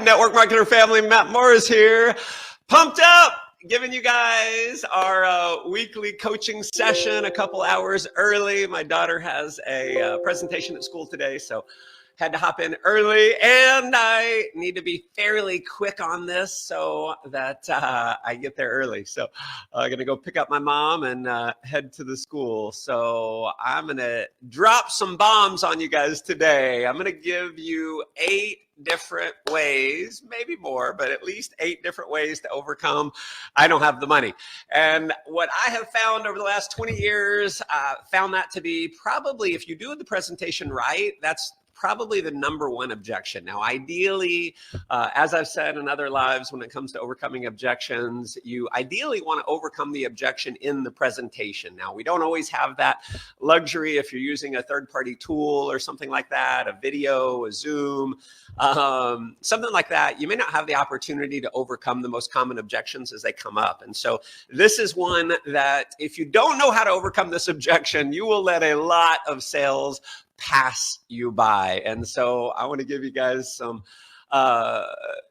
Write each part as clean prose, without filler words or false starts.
Network marketer family, Matt Morris here. Pumped up, giving you guys our weekly coaching session a couple hours early. My daughter has a presentation at school today, so had to hop in early, and I need to be fairly quick on this so that I get there early. So I'm gonna go pick up my mom and head to the school. So I'm gonna drop some bombs on you guys today. I'm gonna give you 8 different ways, maybe more, but at least 8 different ways to overcome I don't have the money. And what I have found over the last 20 years, found that to be probably, if you do the presentation right, that's probably the #1 objection. Now, ideally, as I've said in other lives, when it comes to overcoming objections, you ideally want to overcome the objection in the presentation. Now, we don't always have that luxury if you're using a third-party tool or something like that, a video, a Zoom, something like that. You may not have the opportunity to overcome the most common objections as they come up. And so this is one that if you don't know how to overcome this objection, you will let a lot of sales pass you by. And so I want to give you guys some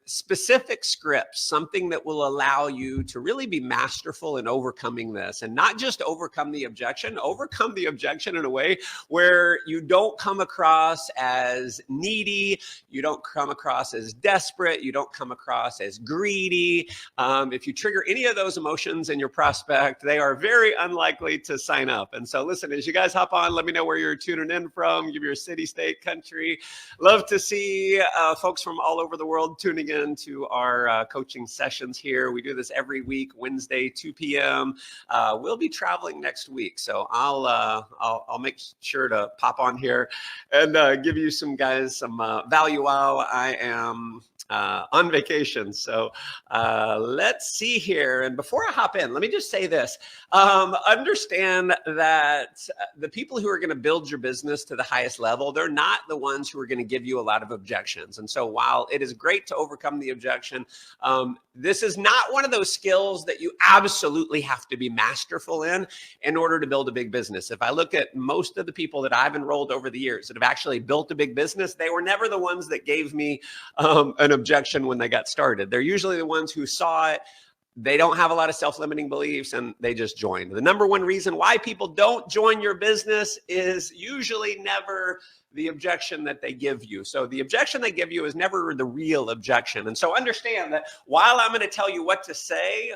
specific scripts, something that will allow you to really be masterful in overcoming this, and not just overcome the objection in a way where you don't come across as needy, you don't come across as desperate, you don't come across as greedy. If you trigger any of those emotions in your prospect, they are very unlikely to sign up. And so listen, as you guys hop on, let me know where you're tuning in from, give your city, state, country. Love to see folks from all over the world tuning in to our coaching sessions here. We do this every week, Wednesday, 2 p.m. We'll be traveling next week, so I'll make sure to pop on here and give you some guys some value while I am on vacation. So let's see here. And before I hop in, let me just say this. Understand that the people who are going to build your business to the highest level, they're not the ones who are going to give you a lot of objections. And so while it is great to overcome the objection, this is not one of those skills that you absolutely have to be masterful in order to build a big business. If I look at most of the people that I've enrolled over the years that have actually built a big business, they were never the ones that gave me an objection when they got started. They're usually the ones who saw it. They don't have a lot of self-limiting beliefs and they just joined. The #1 reason why people don't join your business is usually never the objection that they give you. So the objection they give you is never the real objection. And so understand that while I'm going to tell you what to say,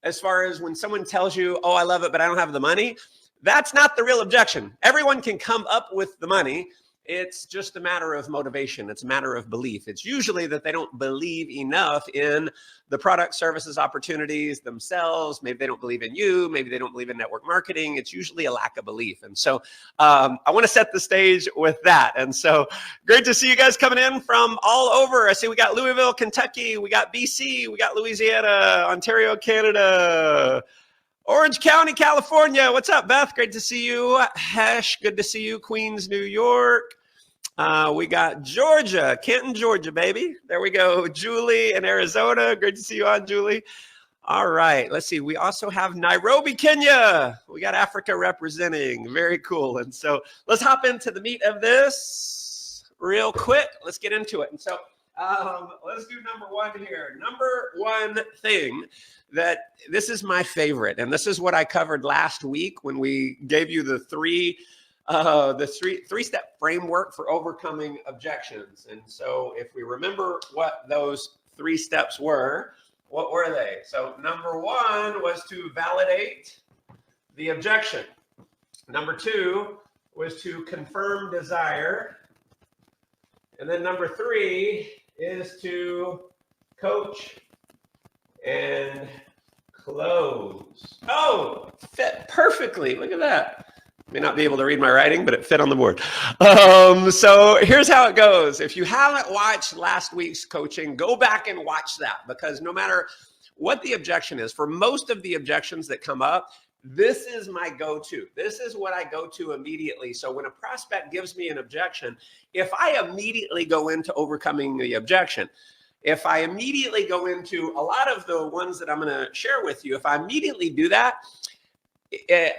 as far as when someone tells you, oh, I love it, but I don't have the money, that's not the real objection. Everyone can come up with the money. It's just a matter of motivation. It's a matter of belief. It's usually that they don't believe enough in the product, services, opportunities themselves. Maybe they don't believe in you. Maybe they don't believe in network marketing. It's usually a lack of belief. And so I want to set the stage with that. And so great to see you guys coming in from all over. I see we got Louisville, Kentucky. We got BC. We got Louisiana, Ontario, Canada. Orange County, California. What's up, Beth? Great to see you. Hesh, good to see you. Queens, New York. We got Georgia, Canton, Georgia, baby. There we go. Julie in Arizona. Great to see you on, Julie. All right. Let's see. We also have Nairobi, Kenya. We got Africa representing. Very cool. And so let's hop into the meat of this real quick. Let's get into it. And so let's do #1 here. #1 thing that this is my favorite, and this is what I covered last week when we gave you the three-step framework for overcoming objections. And so if we remember what those 3 steps were, what were they? So #1 was to validate the objection. #2 was to confirm desire. And then #3 is to coach and close. Oh, fit perfectly. Look at that. May not be able to read my writing, but it fit on the board. So here's how it goes. If you haven't watched last week's coaching, go back and watch that, because no matter what the objection is, for most of the objections that come up, this is my go-to. This is what I go to immediately. So when a prospect gives me an objection, if I immediately go into overcoming the objection, if I immediately go into a lot of the ones that I'm going to share with you, if I immediately do that,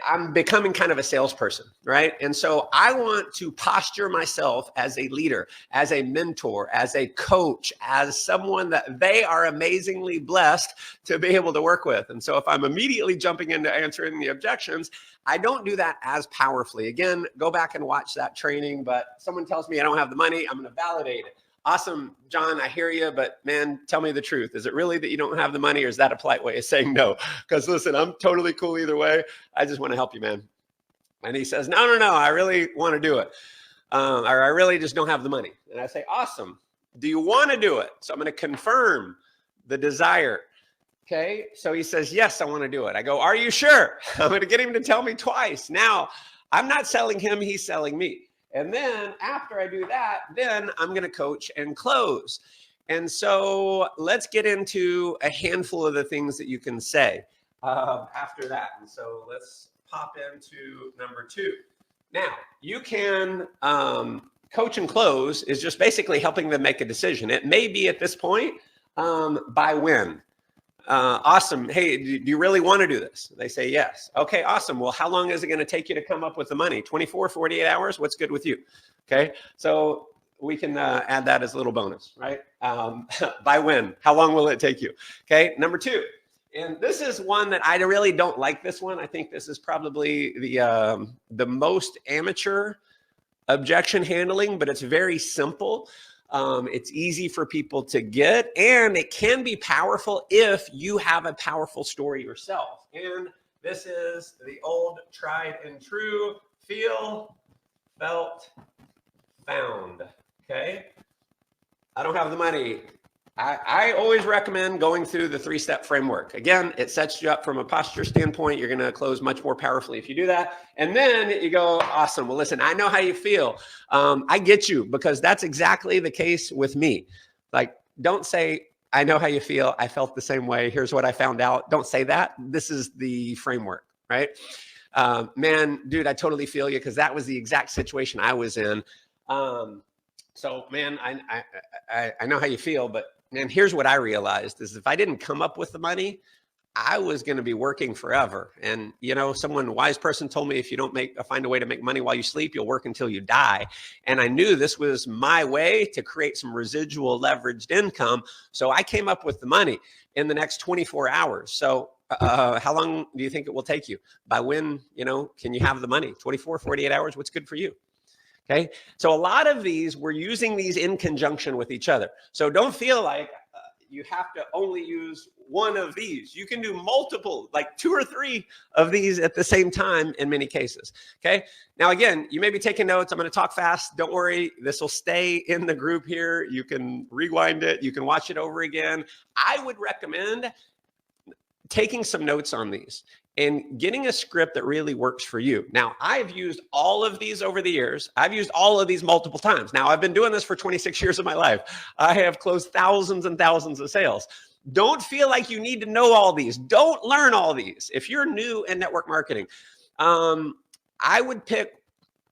I'm becoming kind of a salesperson, right? And so I want to posture myself as a leader, as a mentor, as a coach, as someone that they are amazingly blessed to be able to work with. And so if I'm immediately jumping into answering the objections, I don't do that as powerfully. Again, go back and watch that training, but someone tells me I don't have the money, I'm going to validate it. Awesome, John, I hear you, but man, tell me the truth. Is it really that you don't have the money, or is that a polite way of saying no? Because listen, I'm totally cool either way. I just want to help you, man. And he says, no, I really want to do it. Or I really just don't have the money. And I say, awesome. Do you want to do it? So I'm going to confirm the desire. Okay. So he says, yes, I want to do it. I go, are you sure? I'm going to get him to tell me twice. Now, I'm not selling him, he's selling me. And then after I do that, then I'm going to coach and close. And so let's get into a handful of the things that you can say after that. And so let's pop into number 2. Now, you can coach and close is just basically helping them make a decision. It may be at this point by when. Awesome. Hey, do you really want to do this? They say yes. Okay, awesome. Well, how long is it going to take you to come up with the money? 24, 48 hours? What's good with you? Okay, so we can add that as a little bonus, right? By when? How long will it take you? Okay, number 2. And this is one that I really don't like this one. I think this is probably the most amateur objection handling, but it's very simple. It's easy for people to get, and it can be powerful if you have a powerful story yourself. And this is the old tried and true feel, felt, found. Okay. I don't have the money. I always recommend going through the 3-step framework. Again, it sets you up from a posture standpoint. You're going to close much more powerfully if you do that. And then you go, awesome. Well, listen, I know how you feel. I get you, because that's exactly the case with me. Like, don't say, I know how you feel. I felt the same way. Here's what I found out. Don't say that. This is the framework, right? Man, dude, I totally feel you, because that was the exact situation I was in. So, man, I know how you feel, but man, here's what I realized is if I didn't come up with the money, I was going to be working forever. And, you know, someone wise person told me, if you don't find a way to make money while you sleep, you'll work until you die. And I knew this was my way to create some residual leveraged income. So I came up with the money in the next 24 hours. So how long do you think it will take you? By when, you know, can you have the money? 24, 48 hours? What's good for you? Okay. So a lot of these, we're using these in conjunction with each other. So don't feel like you have to only use one of these. You can do multiple, like 2 or 3 of these at the same time in many cases. Okay. Now, again, you may be taking notes. I'm going to talk fast. Don't worry. This will stay in the group here. You can rewind it. You can watch it over again. I would recommend taking some notes on these and getting a script that really works for you. Now, I've used all of these over the years. I've used all of these multiple times. Now, I've been doing this for 26 years of my life. I have closed thousands and thousands of sales. Don't feel like you need to know all these. Don't learn all these. If you're new in network marketing, I would pick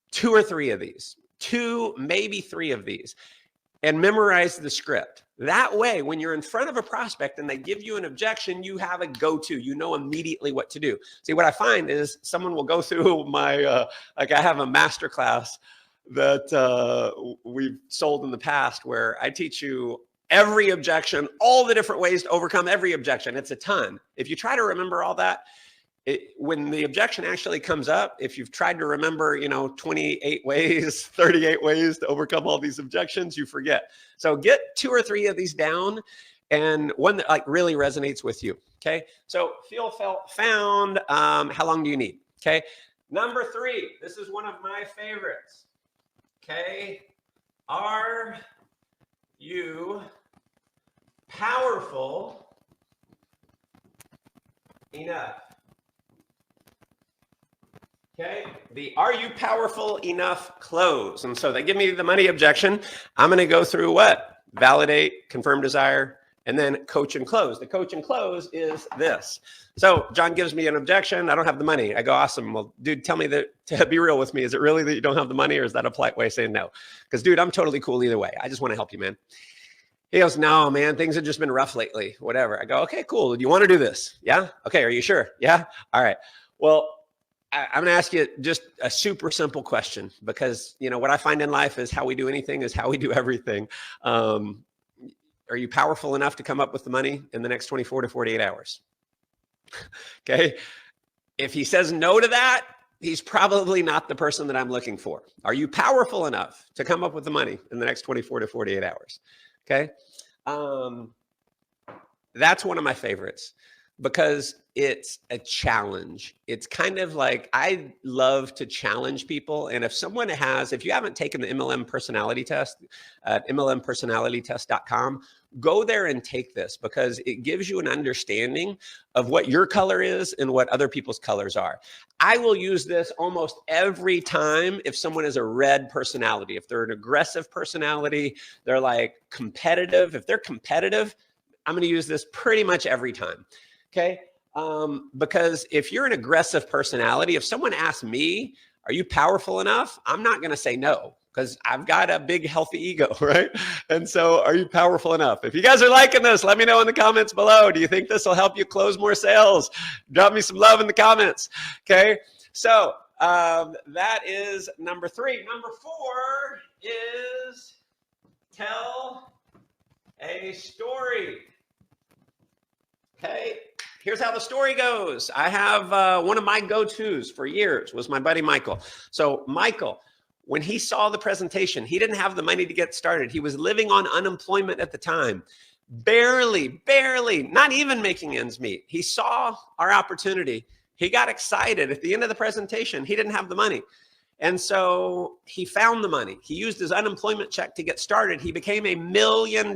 2 or 3 of these, 2, maybe 3 of these, and memorize the script. That way, when you're in front of a prospect and they give you an objection, you have a go-to. You know immediately what to do. See, what I find is someone will go through my, like I have a masterclass that we've sold in the past where I teach you every objection, all the different ways to overcome every objection. It's a ton. If you try to remember all that, when the objection actually comes up, if you've tried to remember, 28 ways, 38 ways to overcome all these objections, you forget. So get 2 or 3 of these down, and one that really resonates with you. Okay. So feel, felt, found. How long do you need? Okay. Number 3, this is one of my favorites. Okay. Are you powerful enough? Okay, the are you powerful enough close. And so they give me the money objection. I'm going to go through what? Validate, confirm desire, and then coach and close. The coach and close is this. So John gives me an objection. I don't have the money. I go, awesome. Well, dude, tell me that, to be real with me, is it really that you don't have the money, or is that a polite way of saying no? Because dude, I'm totally cool either way. I just want to help you, man. He goes, no, man, things have just been rough lately, whatever. I go, okay, cool. Do you want to do this? Yeah. Okay. Are you sure? Yeah. All right. Well, I'm going to ask you just a super simple question, because, you know, what I find in life is how we do anything is how we do everything. Are you powerful enough to come up with the money in the next 24 to 48 hours? Okay. If he says no to that, he's probably not the person that I'm looking for. Are you powerful enough to come up with the money in the next 24 to 48 hours? Okay. That's one of my favorites, because it's a challenge. It's kind of like, I love to challenge people. And if you haven't taken the MLM personality test at mlmpersonalitytest.com, go there and take this, because it gives you an understanding of what your color is and what other people's colors are. I will use this almost every time if someone is a red personality. If they're an aggressive personality, they're like competitive. If they're competitive, I'm going to use this pretty much every time. Okay. Because if you're an aggressive personality, if someone asks me, are you powerful enough? I'm not going to say no, because I've got a big, healthy ego, right? And so, are you powerful enough? If you guys are liking this, let me know in the comments below. Do you think this will help you close more sales? Drop me some love in the comments. Okay. So, that is number 3. Number 4 is tell a story. Okay, here's how the story goes. I have one of my go-tos for years was my buddy Michael. So Michael, when he saw the presentation, he didn't have the money to get started. He was living on unemployment at the time, barely, not even making ends meet. He saw our opportunity. He got excited. At the end of the presentation, he didn't have the money. And so he found the money. He used his unemployment check to get started. He became $1 million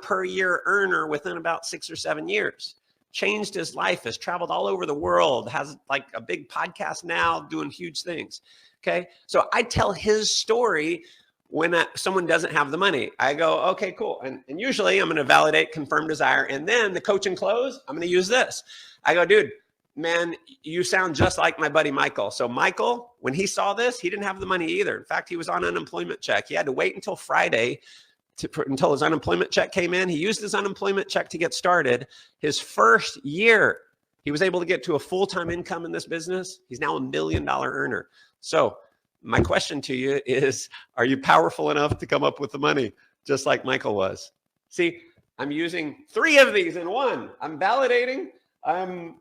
per year earner within about 6 or 7 years. Changed his life, has traveled all over the world, has like a big podcast now, doing huge things. Okay. So I tell his story when someone doesn't have the money. I go, okay, cool. And usually I'm going to validate, confirm desire. And then the coach and close, I'm going to use this. I go, dude, man, you sound just like my buddy Michael. So Michael, when he saw this, he didn't have the money either. In fact, he was on unemployment check. He had to wait until Friday until his unemployment check came in. He used his unemployment check to get started. His first year, he was able to get to a full-time income in this business. He's now $1 million earner. So my question to you is, are you powerful enough to come up with the money just like Michael was? See, I'm using 3 of these in one. I'm validating, I'm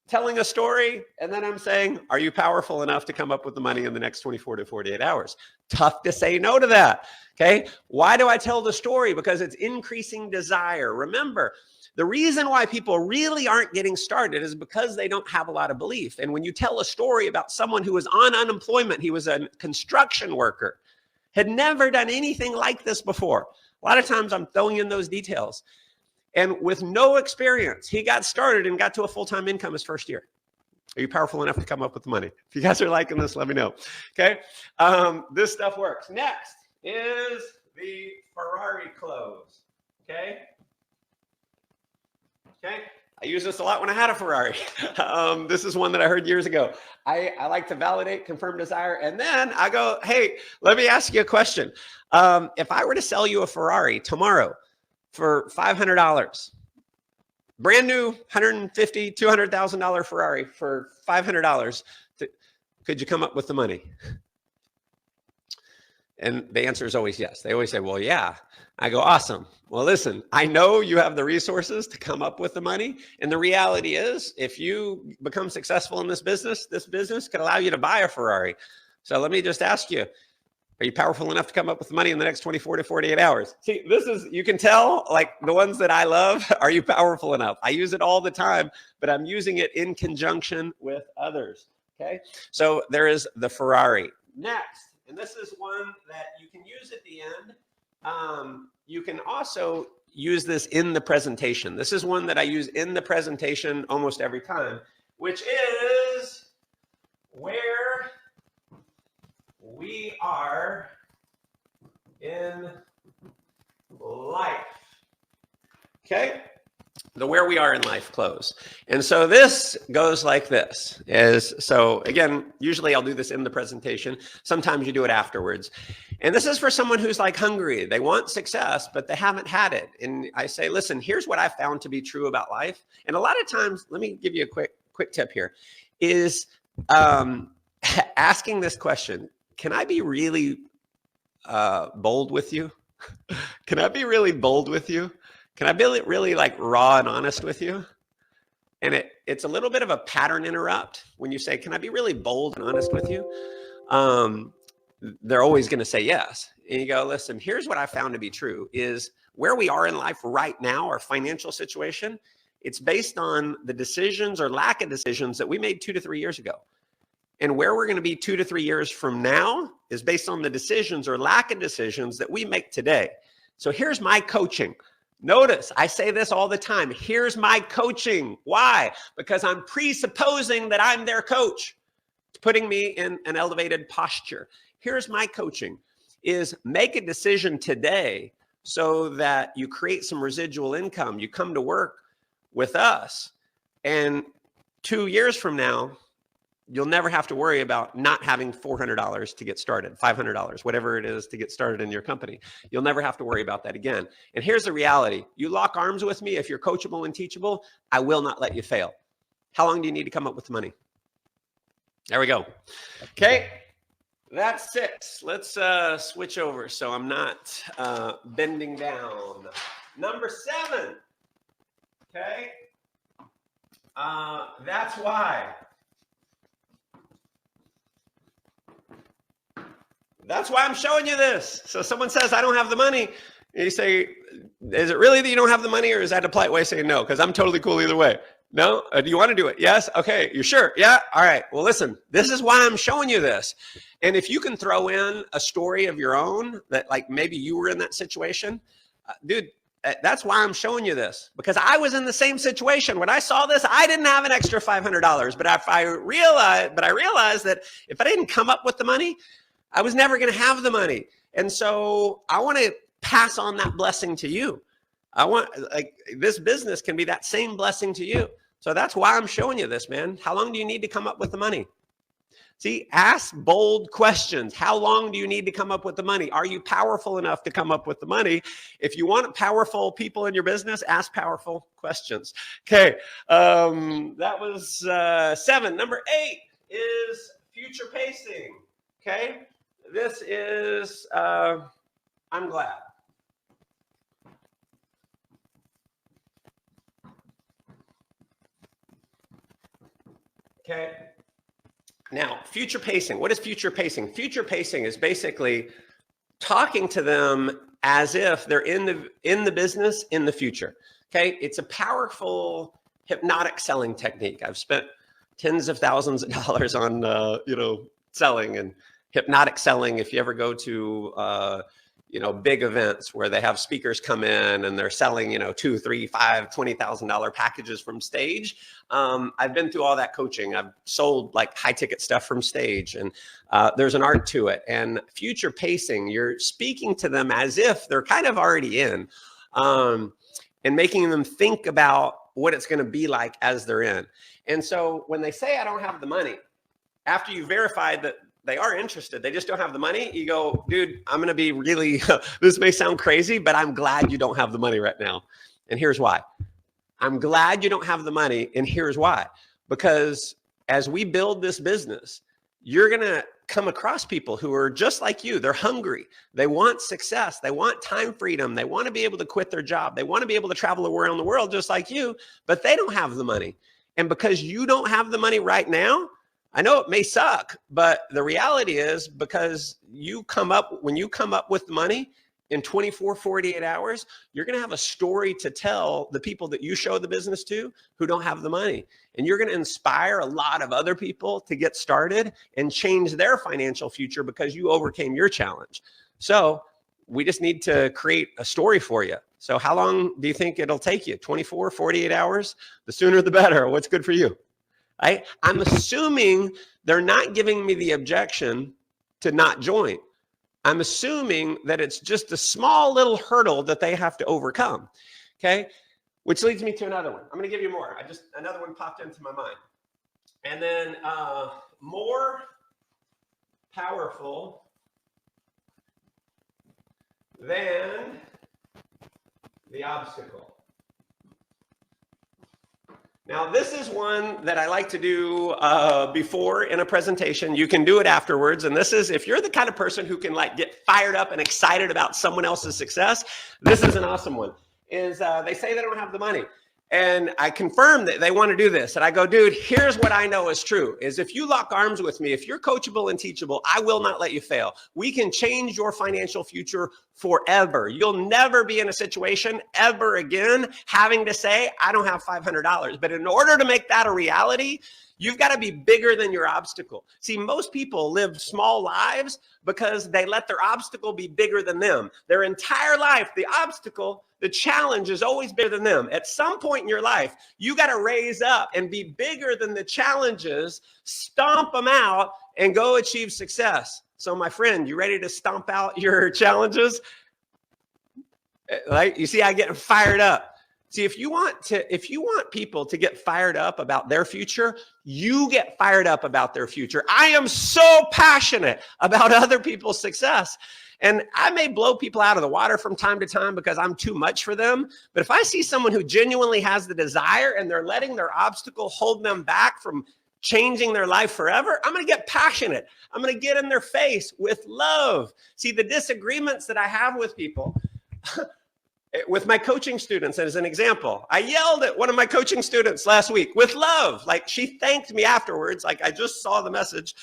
telling a story, and then I'm saying, are you powerful enough to come up with the money in the next 24 to 48 hours? Tough to say no to that. Okay. Why do I tell the story? Because it's increasing desire. Remember, the reason why people really aren't getting started is because they don't have a lot of belief. And when you tell a story about someone who was on unemployment, he was a construction worker, had never done anything like this before. A lot of times I'm throwing in those details. And with no experience, he got started and got to a full-time income his first year. Are you powerful enough to come up with the money? If you guys are liking this, let me know. Okay. This stuff works. Next is the Ferrari close. Okay. Okay. I use this a lot when I had a Ferrari. This is one that I heard years ago. I like to validate, confirm desire. And then I go, hey, let me ask you a question. If I were to sell you a Ferrari tomorrow for $500, brand new $150,000, $200,000 Ferrari for $500, could you come up with the money? And the answer is always yes. They always say, well, yeah. I go, awesome. Well, listen, I know you have the resources to come up with the money. And the reality is, if you become successful in this business could allow you to buy a Ferrari. So let me just ask you, are you powerful enough to come up with the money in the next 24 to 48 hours? See, this is, you can tell, like the ones that I love, are you powerful enough? I use it all the time, but I'm using it in conjunction with others. Okay. So there is the Ferrari. Next. And this is one that you can use at the end. You can also use this in the presentation. This is one that I use in the presentation almost every time, which is where we are in life. Okay. The where we are in life close. And so this goes like this so again, usually I'll do this in the presentation. Sometimes you do it afterwards. And this is for someone who's like hungry. They want success, but they haven't had it. And I say, listen, here's what I found to be true about life. And a lot of times, let me give you a quick tip here, is asking this question, can I be really bold with you? Can I be really bold with you? Can I be really like raw and honest with you? And it's a little bit of a pattern interrupt when you say, can I be really bold and honest with you? They're always going to say yes. And you go, listen, here's what I found to be true is where we are in life right now, our financial situation, it's based on the decisions or lack of decisions that we made 2 to 3 years ago. And where we're going to be 2 to 3 years from now is based on the decisions or lack of decisions that we make today. So here's my coaching. Notice I say this all the time. Here's my coaching. Why? Because I'm presupposing that I'm their coach. It's putting me in an elevated posture. Here's my coaching is make a decision today so that you create some residual income. You come to work with us and 2 years from now, you'll never have to worry about not having $400 to get started, $500, whatever it is to get started in your company. You'll never have to worry about that again. And here's the reality. You lock arms with me. If you're coachable and teachable, I will not let you fail. How long do you need to come up with the money? There we go. Okay. That's 6. Let's switch over so I'm not bending down. Number 7. Okay. That's why. That's why I'm showing you this. So someone says, I don't have the money. And you say, is it really that you don't have the money, or is that a polite way of saying no? Because I'm totally cool either way. No? Do you want to do it? Yes? Okay. You're sure? Yeah? All right. Well, listen, this is why I'm showing you this. And if you can throw in a story of your own that like maybe you were in that situation, dude, that's why I'm showing you this, because I was in the same situation. When I saw this, I didn't have an extra $500, but I realized that if I didn't come up with the money, I was never going to have the money. And so I want to pass on that blessing to you. I want, like, this business can be that same blessing to you. So that's why I'm showing you this, man. How long do you need to come up with the money? See, ask bold questions. How long do you need to come up with the money? Are you powerful enough to come up with the money? If you want powerful people in your business, ask powerful questions. Okay, that was 7. Number 8 is future pacing. Okay, this is, I'm glad. Okay. Now, future pacing. What is future pacing? Future pacing is basically talking to them as if they're in the business in the future. Okay, it's a powerful hypnotic selling technique. I've spent tens of thousands of dollars on selling and hypnotic selling. If you ever go to big events where they have speakers come in and they're selling, $2, $3, $5, $20,000 packages from stage. I've been through all that coaching. I've sold like high ticket stuff from stage, and there's an art to it. And future pacing, you're speaking to them as if they're kind of already in, and making them think about what it's going to be like as they're in. And so when they say, I don't have the money, after you verified that they are interested, they just don't have the money, you go, dude, I'm going to be really, this may sound crazy, but I'm glad you don't have the money right now. And here's why. I'm glad you don't have the money. And here's why. Because as we build this business, you're going to come across people who are just like you. They're hungry. They want success. They want time freedom. They want to be able to quit their job. They want to be able to travel around the world just like you, but they don't have the money. And because you don't have the money right now, I know it may suck, but the reality is, because when you come up with the money in 24, 48 hours, you're going to have a story to tell the people that you show the business to who don't have the money. And you're going to inspire a lot of other people to get started and change their financial future because you overcame your challenge. So we just need to create a story for you. So how long do you think it'll take you? 24, 48 hours? The sooner the better. What's good for you? I'm assuming they're not giving me the objection to not join. I'm assuming that it's just a small little hurdle that they have to overcome. Okay. Which leads me to another one. I'm going to give you more. Another one popped into my mind. And then more powerful than the obstacle. Now, this is one that I like to do before in a presentation. You can do it afterwards. And this is, if you're the kind of person who can like get fired up and excited about someone else's success, this is an awesome one. Is they say they don't have the money. And I confirm that they want to do this. And I go, dude, here's what I know is true, is if you lock arms with me, if you're coachable and teachable, I will not let you fail. We can change your financial future forever. You'll never be in a situation ever again having to say, I don't have $500. But in order to make that a reality, you've got to be bigger than your obstacle. See, most people live small lives because they let their obstacle be bigger than them. Their entire life, the obstacle, the challenge is always bigger than them. At some point in your life, you got to raise up and be bigger than the challenges, stomp them out, and go achieve success. So my friend, you ready to stomp out your challenges? Like, you see, I get fired up. See, if you want people to get fired up about their future, you get fired up about their future. I am so passionate about other people's success. And I may blow people out of the water from time to time because I'm too much for them. But if I see someone who genuinely has the desire and they're letting their obstacle hold them back from changing their life forever, I'm going to get passionate. I'm going to get in their face with love. See, the disagreements that I have with people, with my coaching students, as an example, I yelled at one of my coaching students last week with love. Like, she thanked me afterwards. Like, I just saw the message.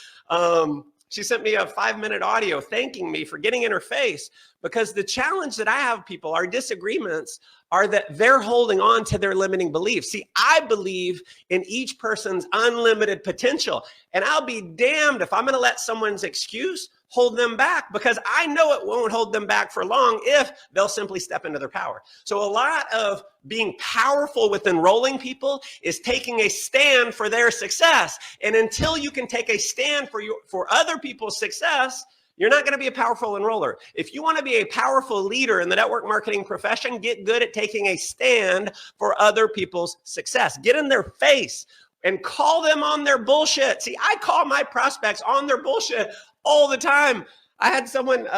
She sent me a 5-minute audio thanking me for getting in her face, because the challenge that I have, people, our disagreements are that they're holding on to their limiting beliefs. See, I believe in each person's unlimited potential, and I'll be damned if I'm going to let someone's excuse hold them back, because I know it won't hold them back for long if they'll simply step into their power. So a lot of being powerful with enrolling people is taking a stand for their success. And until you can take a stand for other people's success, you're not going to be a powerful enroller. If you want to be a powerful leader in the network marketing profession, get good at taking a stand for other people's success. Get in their face and call them on their bullshit. See, I call my prospects on their bullshit all the time. I had someone,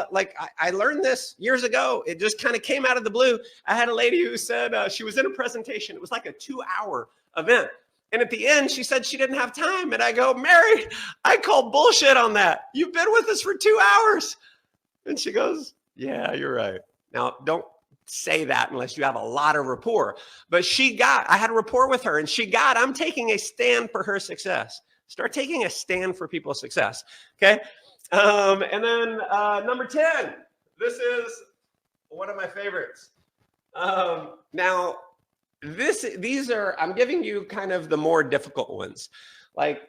I learned this years ago. It just kind of came out of the blue. I had a lady who said she was in a presentation. It was like a 2-hour event. And at the end, she said she didn't have time. And I go, Mary, I call bullshit on that. You've been with us for 2 hours. And she goes, yeah, you're right. Now, don't say that unless you have a lot of rapport. But I had a rapport with her, and I'm taking a stand for her success. Start taking a stand for people's success. Okay. And then number 10, this is one of my favorites. Now, I'm giving you kind of the more difficult ones, like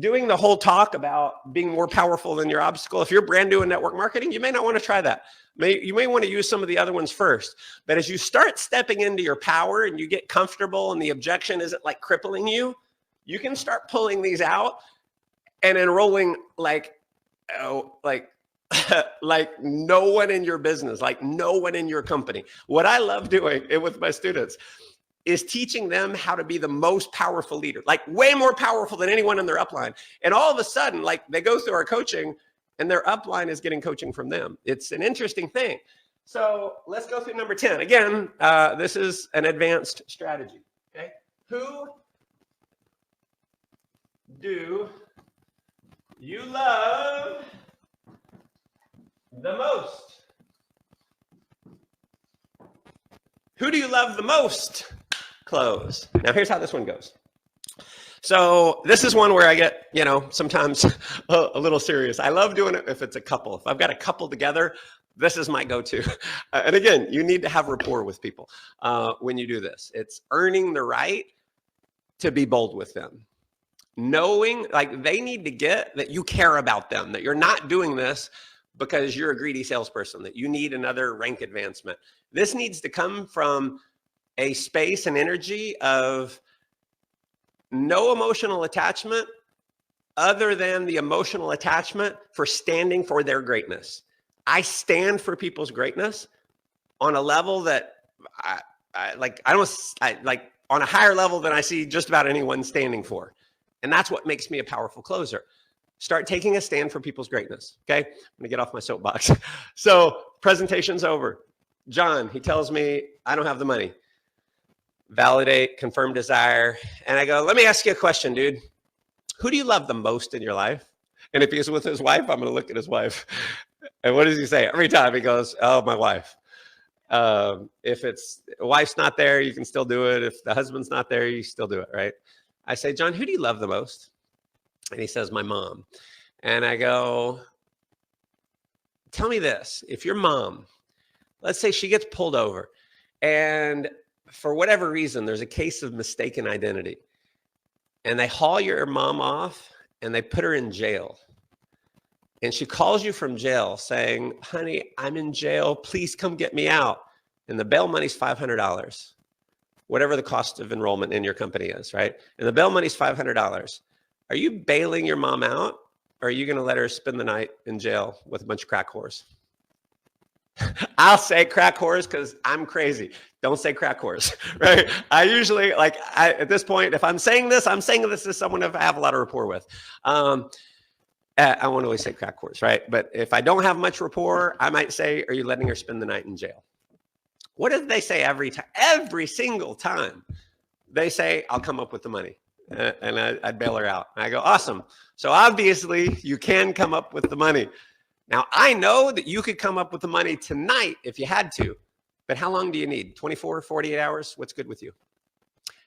doing the whole talk about being more powerful than your obstacle. If you're brand new in network marketing, you may not want to try that. You may want to use some of the other ones first. But as you start stepping into your power and you get comfortable and the objection isn't like crippling you, you can start pulling these out and enrolling like no one in your business, like no one in your company. What I love doing with my students is teaching them how to be the most powerful leader, like way more powerful than anyone in their upline. And all of a sudden, like, they go through our coaching and their upline is getting coaching from them. It's an interesting thing. So let's go through number 10. Again, this is an advanced strategy. Okay. Who do you love the most? Who do you love the most? Close. Now, here's how this one goes. So this is one where I get, sometimes a little serious. I love doing it if it's a couple. If I've got a couple together, this is my go-to. And again, you need to have rapport with people when you do this. It's earning the right to be bold with them. Knowing, like, they need to get that you care about them, that you're not doing this because you're a greedy salesperson, that you need another rank advancement. This needs to come from a space and energy of no emotional attachment other than the emotional attachment for standing for their greatness. I stand for people's greatness on a level that on a higher level than I see just about anyone standing for. And that's what makes me a powerful closer. Start taking a stand for people's greatness. Okay. I'm gonna get off my soapbox. So presentation's over. John, he tells me I don't have the money. validate, confirm desire. And I go, let me ask you a question, dude. Who do you love the most in your life? And if he's with his wife, I'm going to look at his wife. And what does he say? Every time he goes, oh, my wife. If it's wife's not there, you can still do it. If the husband's not there, you still do it, right? I say, John, who do you love the most? And he says, my mom. And I go, tell me this. If your mom, let's say she gets pulled over and for whatever reason, there's a case of mistaken identity and they haul your mom off and they put her in jail. And she calls you from jail saying, honey, I'm in jail. Please come get me out. And the bail money's $500, whatever the cost of enrollment in your company is, right? And the bail money's $500. Are you bailing your mom out? Or are you going to let her spend the night in jail with a bunch of crack whores? I'll say crack whores because I'm crazy. Don't say crack whores, right? I usually, at this point, if I'm saying this to someone I have a lot of rapport with. I won't always say crack whores, right? But if I don't have much rapport, I might say, are you letting her spend the night in jail? What did they say every time? Every single time. They say, I'll come up with the money. And I'd bail her out. And I go, awesome. So obviously, you can come up with the money. Now, I know that you could come up with the money tonight if you had to. But how long do you need? 24, 48 hours? What's good with you?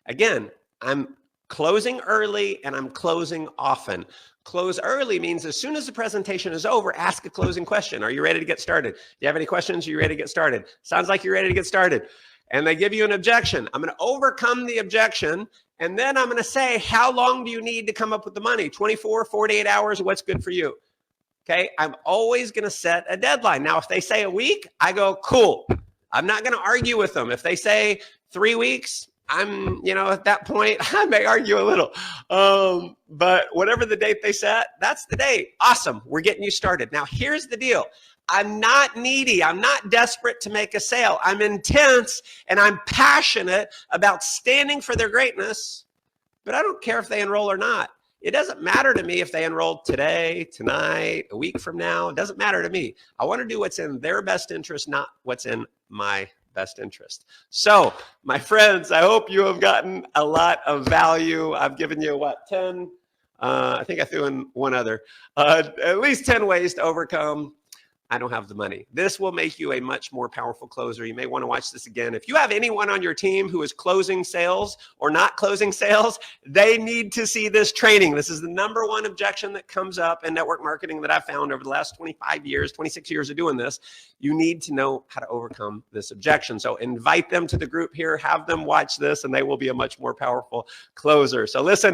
Again, I'm closing early and I'm closing often. Close early means as soon as the presentation is over, ask a closing question. Are you ready to get started? Do you have any questions? Are you ready to get started? Sounds like you're ready to get started. And they give you an objection. I'm going to overcome the objection. And then I'm going to say, how long do you need to come up with the money? 24, 48 hours? What's good for you? Okay. I'm always going to set a deadline. Now, if they say a week, I go, cool. I'm not going to argue with them. If they say 3 weeks, at that point, I may argue a little. But whatever the date they set, that's the date. Awesome. We're getting you started. Now, here's the deal. I'm not needy. I'm not desperate to make a sale. I'm intense and I'm passionate about standing for their greatness, but I don't care if they enroll or not. It doesn't matter to me if they enroll today, tonight, a week from now. It doesn't matter to me. I want to do what's in their best interest, not what's in my best interest. So, my friends, I hope you have gotten a lot of value. I've given you, 10? I think I threw in one other. At least 10 ways to overcome I don't have the money. This will make you a much more powerful closer. You may want to watch this again. If you have anyone on your team who is closing sales or not closing sales, they need to see this training. This is the #1 objection that comes up in network marketing that I've found over the last 25 years, 26 years of doing this. You need to know how to overcome this objection. So invite them to the group here, have them watch this, and they will be a much more powerful closer. So listen.